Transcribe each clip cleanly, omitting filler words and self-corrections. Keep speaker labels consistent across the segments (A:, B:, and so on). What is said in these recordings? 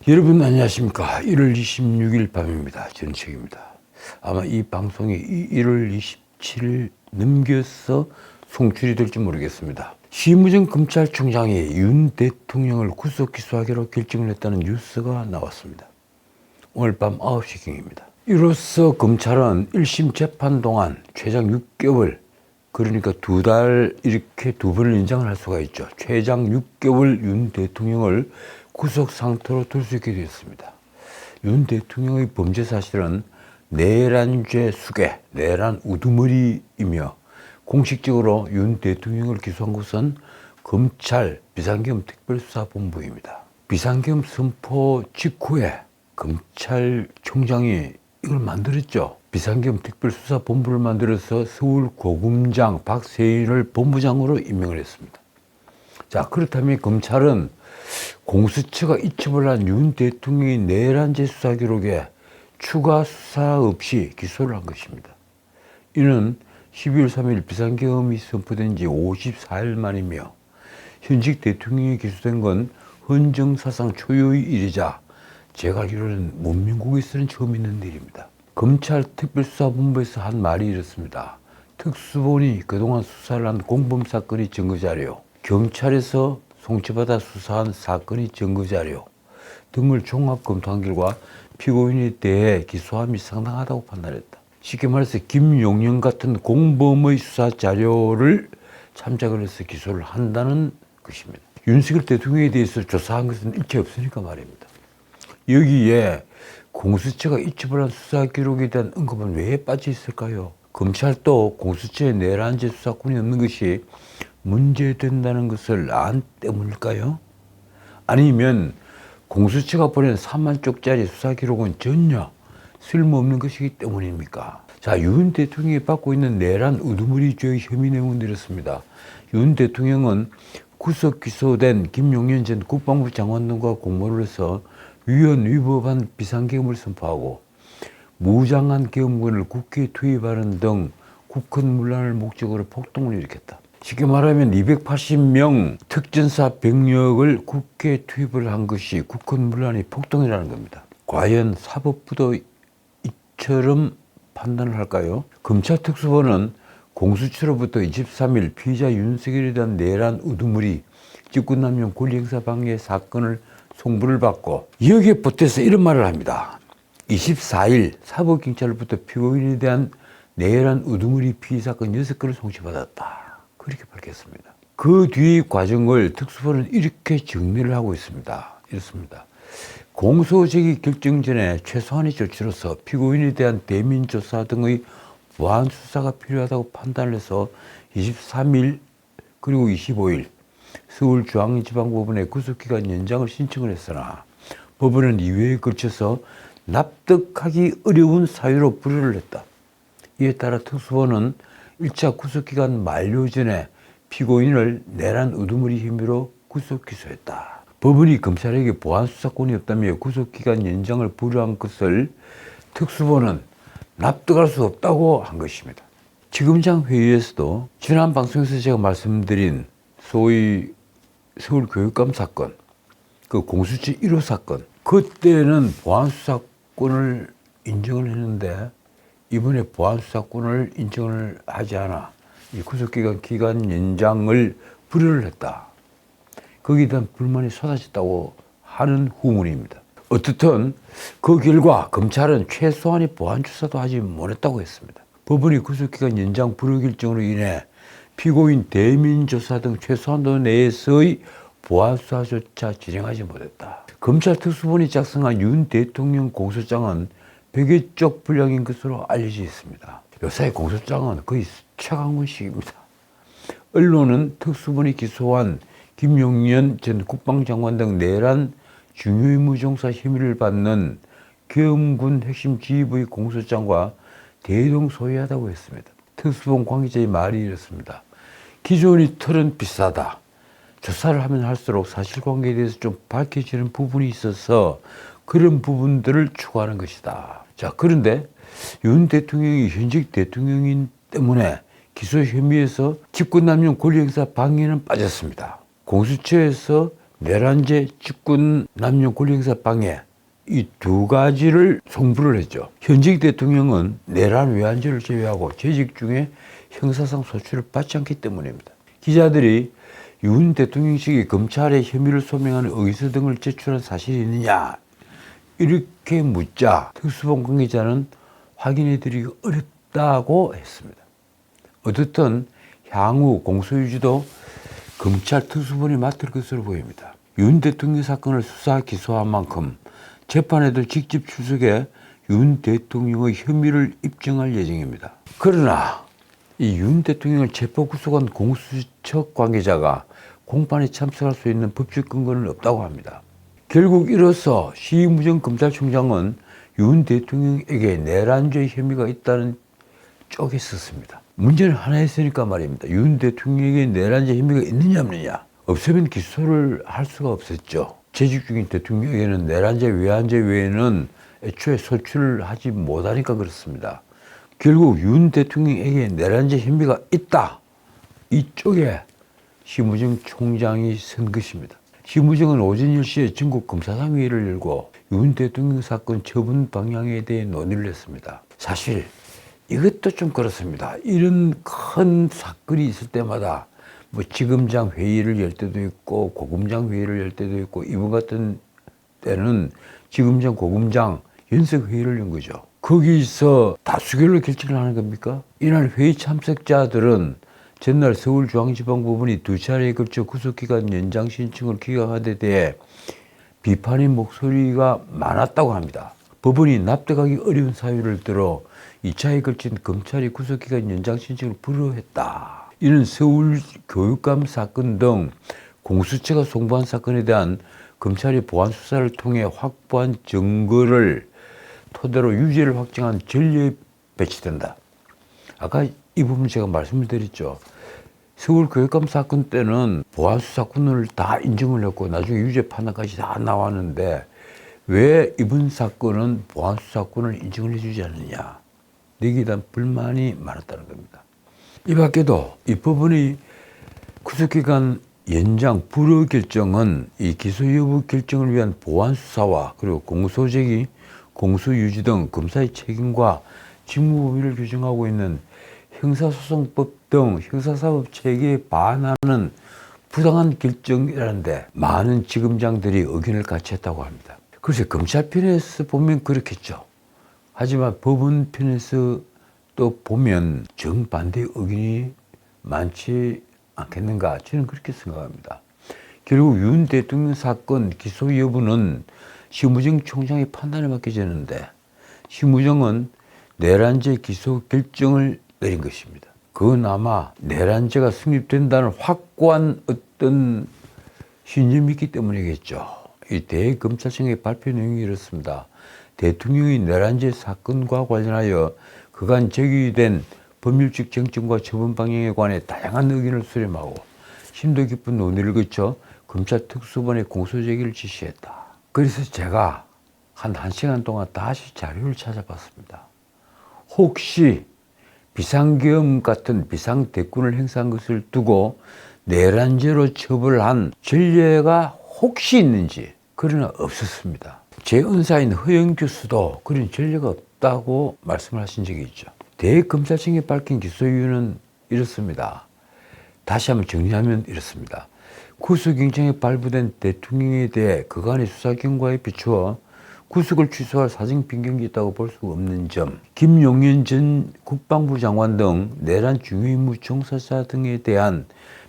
A: 여러분 안녕하십니까. 1월 26일 밤입니다. 전책입니다. 아마 이 방송이 1월 27일 넘겨서 송출이 될지 모르겠습니다. 심우정 검찰총장이 윤 대통령을 구속 기소하기로 결정을 했다는 뉴스가 나왔습니다. 오늘 밤 9시경입니다. 이로써 검찰은 1심 재판 동안 최장 6개월, 그러니까 2달 이렇게 2번을 인정을 할 수가 있죠. 최장 6개월 윤 대통령을 구속 상태로 둘 수 있게 되었습니다. 윤 대통령의 범죄 사실은 내란죄 수괴, 내란 우두머리이며 공식적으로 윤 대통령을 기소한 곳은 검찰 비상계엄 특별수사본부입니다. 비상계엄 선포 직후에 검찰총장이 이걸 만들었죠. 비상계엄 특별수사본부를 만들어서 서울고검장 박세일을 본부장으로 임명을 했습니다. 자, 그렇다면 검찰은 공수처가 이첩을 한 윤 대통령의 내란죄 수사 기록에 추가 수사 없이 기소를 한 것입니다. 이는 12월 3일 비상계엄이 선포된 지 54일 만이며 현직 대통령이 기소된 건 헌정사상 초유의 일이자 제가 알기로는 문명국에서는 처음 있는 일입니다. 검찰 특별수사본부에서 한 말이 이렇습니다. 특수본이 그동안 수사를 한 공범사건의 증거자료, 경찰에서 송치받아 수사한 사건의 증거자료 등을 종합 검토한 결과 피고인에 대해 기소함이 상당하다고 판단했다. 쉽게 말해서 김용현 같은 공범의 수사 자료를 참작을 해서 기소를 한다는 것입니다. 윤석열 대통령에 대해서 조사한 것은 일체 없으니까 말입니다. 여기에 공수처가 이첩을 한 수사 기록에 대한 언급은 왜 빠져 있을까요? 검찰도 공수처의 내란죄 수사권이 없는 것이 문제된다는 것을 안 때문일까요? 아니면 공수처가 보낸 3만 쪽짜리 수사 기록은 전혀 쓸모없는 것이기 때문입니까? 자, 윤 대통령이 받고 있는 내란 우두머리죄의 혐의 내용은 이렇습니다. 윤 대통령은 구속 기소된 김용현 전 국방부 장관 등과 공모를 해서 위헌 위법한 비상계엄을 선포하고 무장한 계엄군을 국회에 투입하는 등 국헌문란을 목적으로 폭동을 일으켰다. 쉽게 말하면 280명 특전사 병력을 국회에 투입을 한 것이 국헌문란의 폭동이라는 겁니다. 과연 사법부도 이처럼 판단을 할까요? 검찰 특수본은 공수처로부터 23일 피의자 윤석열에 대한 내란 우두머리, 직권남용 권리행사 방해 사건을 송부를 받고 여기에 보태서 이런 말을 합니다. 24일 사법경찰로부터 피고인에 대한 내란 우두머리 피의 사건 6건을 송치받았다. 그렇게 밝혔습니다. 그 뒤의 과정을 특수본은 이렇게 정리를 하고 있습니다. 이렇습니다. 공소제기 결정 전에 최소한의 조치로서 피고인에 대한 대민조사 등의 보안 수사가 필요하다고 판단을 해서 23일 그리고 25일 서울중앙지방법원에 구속기간 연장을 신청을 했으나 법원은 이회에 걸쳐서 납득하기 어려운 사유로 불허를 했다. 이에 따라 특수본은 1차 구속기간 만료 전에 피고인을 내란 우두머리 혐의로 구속 기소했다. 법원이 검찰에게 보안 수사권이 없다며 구속기간 연장을 불허한 것을 특수본은 납득할 수 없다고 한 것입니다. 지검장 회의에서도 지난 방송에서 제가 말씀드린 소위 서울교육감 사건, 그 공수처 1호 사건, 그때는 보안 수사권을 인정을 했는데 이번에 보안 수사권을 인정을 하지 않아 이 구속기간 연장을 불허를 했다. 거기에 대한 불만이 쏟아졌다고 하는 후문입니다. 어떻든 그 결과 검찰은 최소한의 보안 조사도 하지 못했다고 했습니다. 법원이 구속기간 연장 불허 결정으로 인해 피고인 대민 조사 등 최소한도 내에서의 보안 수사조차 진행하지 못했다. 검찰 특수본이 작성한 윤 대통령 공소장은 100여 쪽 분량인 것으로 알려져 있습니다. 요새 공소장은 거의 최강문식입니다. 언론은 특수본이 기소한 김용현 전 국방장관 등 내란 중요임무종사 혐의를 받는 계엄군 핵심 지휘부의 공소장과 대동소이하다고 했습니다. 특수본 관계자의 말이 이렇습니다. 기존의 틀은 비싸다. 조사를 하면 할수록 사실관계에 대해서 좀 밝혀지는 부분이 있어서 그런 부분들을 추구하는 것이다. 자, 그런데 윤 대통령이 현직 대통령인 때문에 기소 혐의에서 직권남용 권리행사 방해는 빠졌습니다. 공수처에서 내란죄, 직권 남용 권리행사 방해 이 두 가지를 송부를 했죠. 현직 대통령은 내란 외환죄를 제외하고 재직 중에 형사상 소출을 받지 않기 때문입니다. 기자들이 윤 대통령 측이 검찰에 혐의를 소명하는 의서 등을 제출한 사실이 있느냐 이렇게 묻자 특수본 관계자는 확인해드리기 어렵다고 했습니다. 어떻든 향후 공소유지도 검찰 특수본이 맡을 것으로 보입니다. 윤 대통령 사건을 수사 기소한 만큼 재판에도 직접 출석해 윤 대통령의 혐의를 입증할 예정입니다. 그러나 이 윤 대통령을 체포 구속한 공수처 관계자가 공판에 참석할 수 있는 법적 근거는 없다고 합니다. 결국 이로써 시무정 검찰총장은 윤 대통령에게 내란죄 혐의가 있다는 쪽에 섰습니다. 문제는 하나 있으니까 말입니다. 윤 대통령에게 내란죄 혐의가 있느냐 없느냐. 없으면 기소를 할 수가 없었죠. 재직 중인 대통령에게는 내란죄, 외환죄 외에는 애초에 소출을 하지 못하니까 그렇습니다. 결국 윤 대통령에게 내란죄 혐의가 있다. 이쪽에 시무정 총장이 선 것입니다. 시무정은 오전 10시에 전국 검사상회의를 열고 윤 대통령 사건 처분 방향에 대해 논의를 했습니다. 사실 이것도 좀 그렇습니다. 이런 큰 사건이 있을 때마다 뭐 지검장 회의를 열 때도 있고 고검장 회의를 열 때도 있고 이번 같은 때는 지검장, 고검장 연석 회의를 연 거죠. 거기서 다수결로 결정을 하는 겁니까? 이날 회의 참석자들은 전날 서울중앙지방법원이 2차례에 걸쳐 구속기간 연장 신청을 기각한 데 대해 비판의 목소리가 많았다고 합니다. 법원이 납득하기 어려운 사유를 들어 2차에 걸친 검찰이 구속기간 연장 신청을 불허했다. 이는 서울 교육감 사건 등 공수처가 송부한 사건에 대한 검찰의 보안 수사를 통해 확보한 증거를 토대로 유죄를 확정한 전례에 배치된다. 아까 이 부분 제가 말씀을 드렸죠. 서울 교육감 사건 때는 보안 수사권을 다 인정을 했고 나중에 유죄 판단까지 다 나왔는데 왜 이번 사건은 보안 수사권을 인정을 해주지 않느냐. 여기에 대한 불만이 많았다는 겁니다. 이 밖에도 이 법원의 구속기간 연장 불허 결정은 이 기소 여부 결정을 위한 보안 수사와 그리고 공소제기, 공소유지 등 검사의 책임과 직무 범위를 규정하고 있는 형사소송법 등 형사사법 체계에 반하는 부당한 결정이라는데 많은 지검장들이 의견을 같이 했다고 합니다. 글쎄 검찰 편에서 보면 그렇겠죠. 하지만 법원 편에서 또 보면 정반대 의견이 많지 않겠는가 저는 그렇게 생각합니다. 결국 윤 대통령 사건 기소 여부는 시무정 총장의 판단에 맡겨졌는데 시무정은 내란죄 기소 결정을 내린 것입니다. 그건 아마 내란죄가 성립된다는 확고한 어떤 신념이 있기 때문이겠죠. 이 대검찰청의 발표 내용이 이렇습니다. 대통령이 내란죄 사건과 관련하여 그간 제기된 법률적 쟁점과 처분 방향에 관해 다양한 의견을 수렴하고 심도 깊은 논의를 거쳐 검찰 특수본에 공소제기를 지시했다. 그래서 제가 한 1시간 동안 다시 자료를 찾아봤습니다. 혹시 비상계엄 같은 비상대권을 행사한 것을 두고 내란죄로 처벌한 전례가 혹시 있는지 그러나 없었습니다. 제 은사인 허영 교수도 그런 전례가 없다고 말씀을 하신 적이 있죠. 대검찰청이 밝힌 기소 이유는 이렇습니다. 다시 한번 정리하면 이렇습니다. 구속영장에 발부된 대통령에 대해 그간의 수사 경과에 비추어 구속을 취소할 사정 변경이 있다고 볼 수 없는 점, 김용현 전 국방부 장관 등 내란 중요임무 종사자 등에 대한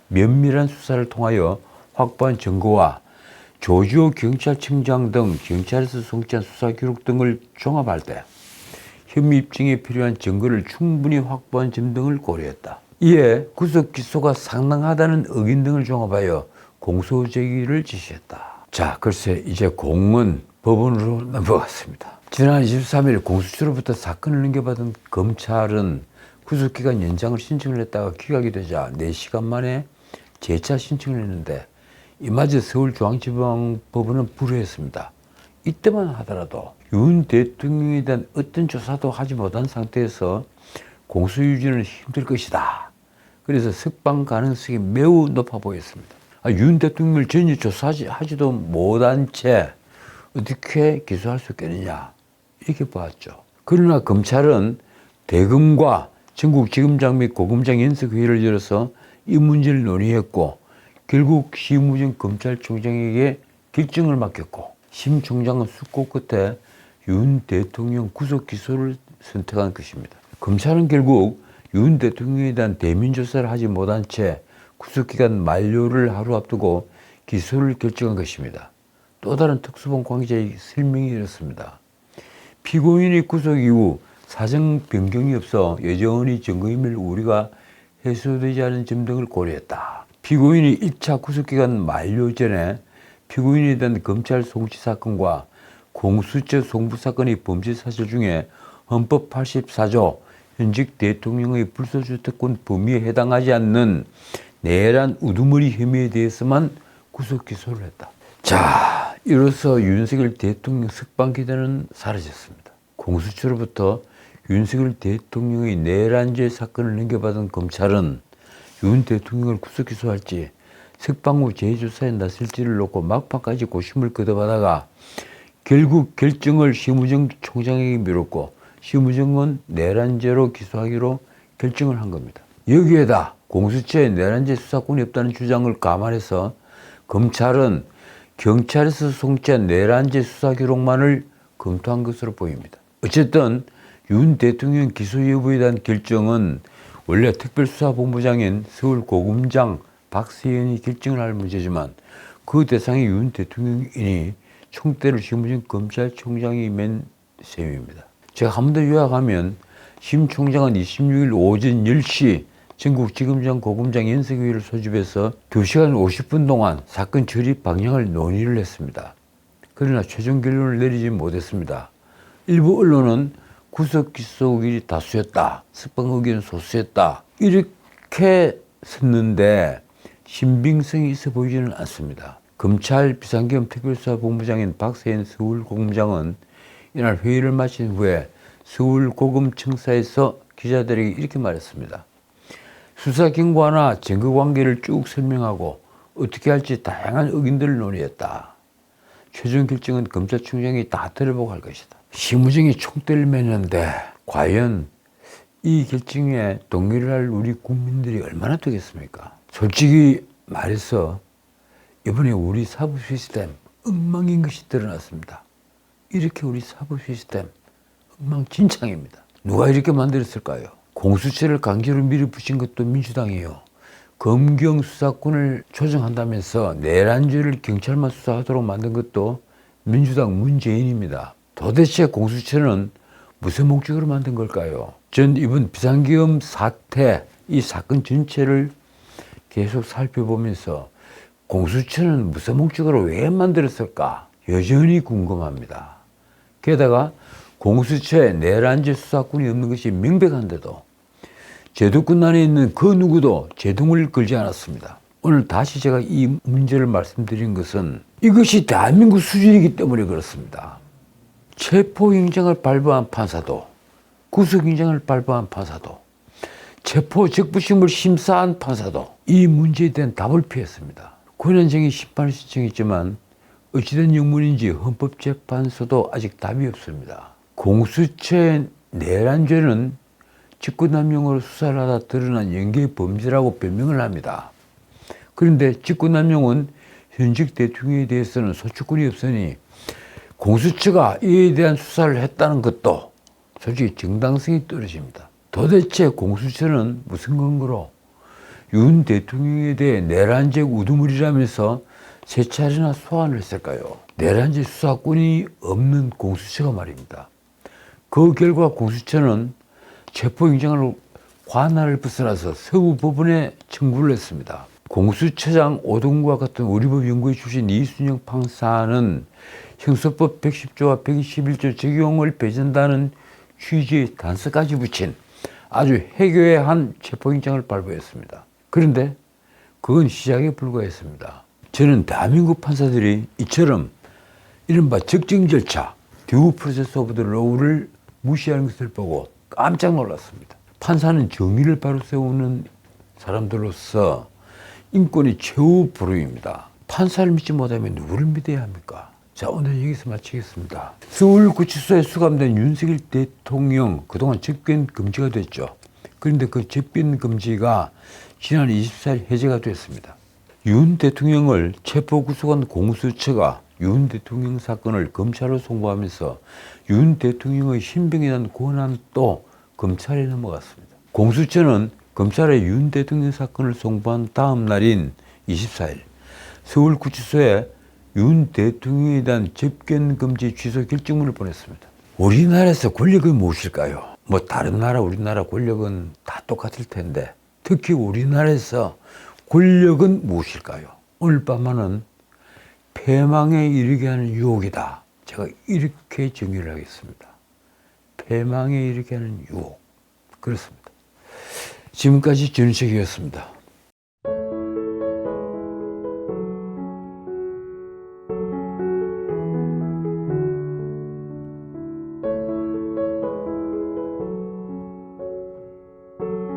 A: 면밀한 수사를 통하여 확보한 증거와 조지호 경찰청장 등 경찰에서 송치한 수사 기록 등을 종합할 때 혐의 입증에 필요한 증거를 충분히 확보한 점 등을 고려했다. 이에 구속 기소가 상당하다는 의견 등을 종합하여 공소 제기를 지시했다. 자, 글쎄 이제 공은 법원으로 넘어갔습니다. 지난 23일 공수처로부터 사건을 넘겨받은 검찰은 구속기간 연장을 신청을 했다가 기각이 되자 4시간 만에 재차 신청을 했는데 이마저 서울중앙지방법원은 불허했습니다. 이때만 하더라도 윤 대통령에 대한 어떤 조사도 하지 못한 상태에서 공소유지는 힘들 것이다. 그래서 석방 가능성이 매우 높아 보였습니다. 윤 대통령을 전혀 조사하지도 못한 채 어떻게 기소할 수 있겠느냐 이렇게 보았죠. 그러나 검찰은 대검과 전국지검장 및 고검장 연석회의를 열어서 이 문제를 논의했고 결국 심우정 검찰총장에게 결정을 맡겼고 심 총장은 숙고 끝에 윤 대통령 구속 기소를 선택한 것입니다. 검찰은 결국 윤 대통령에 대한 대면조사를 하지 못한 채 구속기간 만료를 하루 앞두고 기소를 결정한 것입니다. 또 다른 특수본 관계자의 설명이 이렇습니다. 피고인의 구속 이후 사정 변경이 없어 여전히 증거인멸 우려가 해소되지 않은 점 등을 고려했다. 피고인이 1차 구속기간 만료 전에 피고인에 대한 검찰 송치 사건과 공수처 송부 사건의 범죄 사실 중에 헌법 84조 현직 대통령의 불소주택권 범위에 해당하지 않는 내란 우두머리 혐의에 대해서만 구속 기소를 했다. 자, 이로써 윤석열 대통령 석방 기대는 사라졌습니다. 공수처로부터 윤석열 대통령의 내란죄 사건을 넘겨받은 검찰은 윤 대통령을 구속 기소할지 석방 후 재조사에 나설지를 놓고 막판까지 고심을 거듭하다가 결국 결정을 심우정 총장에게 미뤘고 심우정은 내란죄로 기소하기로 결정을 한 겁니다. 여기에다 공수처에 내란죄 수사권이 없다는 주장을 감안해서 검찰은 경찰에서 송치한 내란죄 수사 기록만을 검토한 것으로 보입니다. 어쨌든 윤 대통령 기소 여부에 대한 결정은 원래 특별수사본부장인 서울고검장 박세현이 결정을 할 문제지만 그 대상이 윤 대통령이니 총대를 심우정 검찰총장이 맨 셈입니다. 제가 한 번 더 요약하면 심 총장은 26일 오전 10시 전국지검장 고검장 연석회의를 소집해서 2시간 50분 동안 사건 처리 방향을 논의를 했습니다. 그러나 최종 결론을 내리지 못했습니다. 일부 언론은 구속 기소 의견이 다수였다, 석방 의견은 소수였다 이렇게 썼는데 신빙성이 있어 보이지는 않습니다. 검찰 비상계엄 특별수사본부장인 박세현 서울고검장은 이날 회의를 마친 후에 서울고검청사에서 기자들에게 이렇게 말했습니다. 수사 경과나 증거 관계를 쭉 설명하고 어떻게 할지 다양한 의견들을 논의했다. 최종 결정은 검찰총장이 다 들어보고 할 것이다. 심우정이 총대를 맸는데 과연 이 결정에 동의를 할 우리 국민들이 얼마나 되겠습니까? 솔직히 말해서 이번에 우리 사법 시스템 엉망인 것이 드러났습니다. 이렇게 우리 사법 시스템 엉망진창입니다. 누가 이렇게 만들었을까요? 공수처를 강제로 밀어붙인 것도 민주당이에요. 검경 수사권을 조정한다면서 내란죄를 경찰만 수사하도록 만든 것도 민주당 문재인입니다. 도대체 공수처는 무슨 목적으로 만든 걸까요? 전 이번 비상계엄 사태 이 사건 전체를 계속 살펴보면서 공수처는 무슨 목적으로 왜 만들었을까 여전히 궁금합니다. 게다가 공수처에 내란죄 수사권이 없는 것이 명백한데도 제도권 안에 있는 그 누구도 제동을 걸지 않았습니다. 오늘 다시 제가 이 문제를 말씀드린 것은 이것이 대한민국 수준이기 때문에 그렇습니다. 체포영장을 발부한 판사도, 구속영장을 발부한 판사도, 체포 적부심을 심사한 판사도 이 문제에 대한 답을 피했습니다. 권한쟁의 심판을 신청했지만 어찌된 영문인지 헌법재판소도 아직 답이 없습니다. 공수처의 내란죄는 직권남용으로 수사를 하다 드러난 연계 범죄라고 변명을 합니다. 그런데 직권남용은 현직 대통령에 대해서는 소추권이 없으니 공수처가 이에 대한 수사를 했다는 것도 솔직히 정당성이 떨어집니다. 도대체 공수처는 무슨 근거로 윤 대통령에 대해 내란죄 우두머리라면서 세 차례나 소환을 했을까요? 내란죄 수사권이 없는 공수처가 말입니다. 그 결과 공수처는 체포영장을 관할을 벗어나서 서부법원에 청구를 했습니다. 공수처장 오동구와 같은 우리법 연구회 출신 이순영 판사는 형사법 110조와 121조 적용을 배제한다는 취지의 단서까지 붙인 아주 해괴한 체포영장을 발부했습니다. 그런데 그건 시작에 불과했습니다. 저는 대한민국 판사들이 이처럼 이른바 적정 절차, 듀 프로세스 오브 더 로우를 무시하는 것을 보고 깜짝 놀랐습니다. 판사는 정의를 바로 세우는 사람들로서 인권이 최후 불후입니다. 판사를 믿지 못하면 누구를 믿어야 합니까? 자, 오늘 여기서 마치겠습니다. 서울구치소에 수감된 윤석열 대통령 그동안 집권 금지가 됐죠. 그런데 그 집권 금지가 지난 24일 해제가 됐습니다. 윤 대통령을 체포구속한 공수처가 윤 대통령 사건을 검찰로 송부하면서 윤 대통령의 신병에 대한 권한도 검찰에 넘어갔습니다. 공수처는 검찰에 윤 대통령 사건을 송부한 다음 날인 24일 서울구치소에 윤 대통령에 대한 접견금지 취소 결정문을 보냈습니다. 우리나라에서 권력이 무엇일까요? 뭐 다른 나라, 우리나라 권력은 다 똑같을 텐데 특히 우리나라에서 권력은 무엇일까요? 오늘 밤만은 패망에 이르게 하는 유혹이다. 제가 이렇게 정의를 하겠습니다. 패망에 이르게 하는 유혹. 그렇습니다. 지금까지 전우책이었습니다.